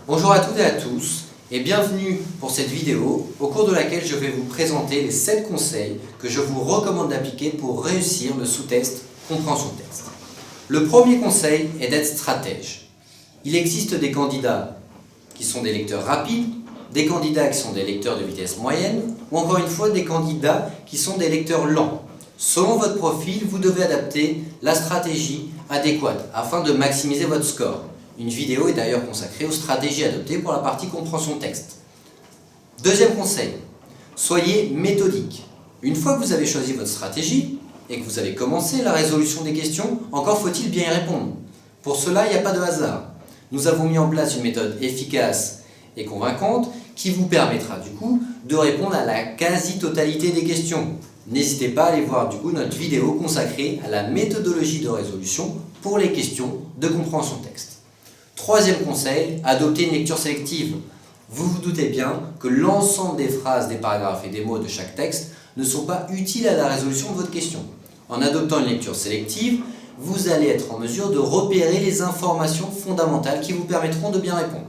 Bonjour à toutes et à tous et bienvenue pour cette vidéo au cours de laquelle je vais vous présenter les 7 conseils que je vous recommande d'appliquer pour réussir le sous-test compréhension texte. Le premier conseil est d'être stratège. Il existe des candidats qui sont des lecteurs rapides, des candidats qui sont des lecteurs de vitesse moyenne ou encore une fois des candidats qui sont des lecteurs lents. Selon votre profil, vous devez adapter la stratégie adéquate afin de maximiser votre score. Une vidéo est d'ailleurs consacrée aux stratégies adoptées pour la partie compréhension texte. Deuxième conseil, soyez méthodique. Une fois que vous avez choisi votre stratégie et que vous avez commencé la résolution des questions, encore faut-il bien y répondre. Pour cela, il n'y a pas de hasard. Nous avons mis en place une méthode efficace et convaincante qui vous permettra du coup de répondre à la quasi-totalité des questions. N'hésitez pas à aller voir du coup notre vidéo consacrée à la méthodologie de résolution pour les questions de compréhension texte. Troisième conseil, adoptez une lecture sélective. Vous vous doutez bien que l'ensemble des phrases, des paragraphes et des mots de chaque texte ne sont pas utiles à la résolution de votre question. En adoptant une lecture sélective, vous allez être en mesure de repérer les informations fondamentales qui vous permettront de bien répondre.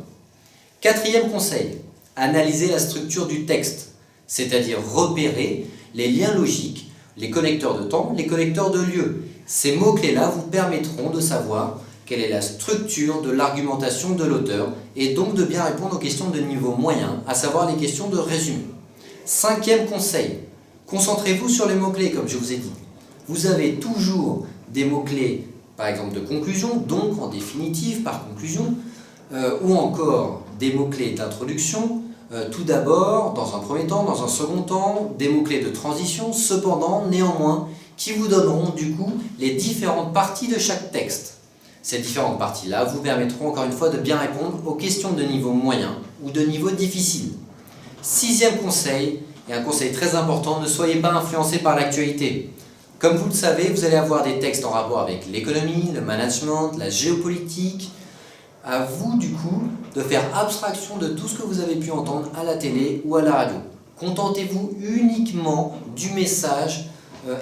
Quatrième conseil, analysez la structure du texte, c'est-à-dire repérer les liens logiques, les connecteurs de temps, les connecteurs de lieu. Ces mots-clés-là vous permettront de savoir quelle est la structure de l'argumentation de l'auteur et donc de bien répondre aux questions de niveau moyen, à savoir les questions de résumé. Cinquième conseil, concentrez-vous sur les mots-clés comme je vous ai dit. Vous avez toujours des mots-clés, par exemple de conclusion, donc en définitive, par conclusion, ou encore des mots-clés d'introduction, tout d'abord, dans un premier temps, dans un second temps, des mots-clés de transition, cependant, néanmoins, qui vous donneront du coup les différentes parties de chaque texte. Ces différentes parties-là vous permettront encore une fois de bien répondre aux questions de niveau moyen ou de niveau difficile. Sixième conseil, et un conseil très important, ne soyez pas influencé par l'actualité. Comme vous le savez, vous allez avoir des textes en rapport avec l'économie, le management, la géopolitique. À vous du coup de faire abstraction de tout ce que vous avez pu entendre à la télé ou à la radio. Contentez-vous uniquement du message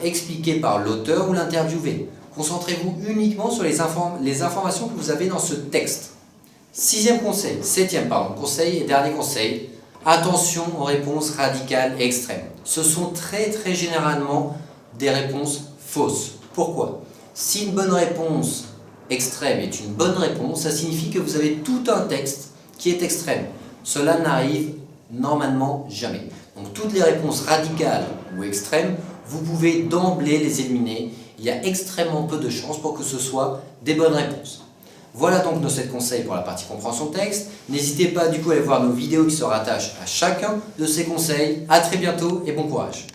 expliqué par l'auteur ou l'interviewé. Concentrez-vous uniquement sur les informations que vous avez dans ce texte. Septième conseil et dernier conseil, attention aux réponses radicales et extrêmes. Ce sont très généralement des réponses fausses. Pourquoi? Si une bonne réponse extrême est une bonne réponse, ça signifie que vous avez tout un texte qui est extrême. Cela n'arrive normalement jamais. Donc toutes les réponses radicales ou extrêmes, vous pouvez d'emblée les éliminer. Il y a extrêmement peu de chances pour que ce soit des bonnes réponses. Voilà donc nos 7 conseils pour la partie compréhension texte. N'hésitez pas du coup à aller voir nos vidéos qui se rattachent à chacun de ces conseils. A très bientôt et bon courage.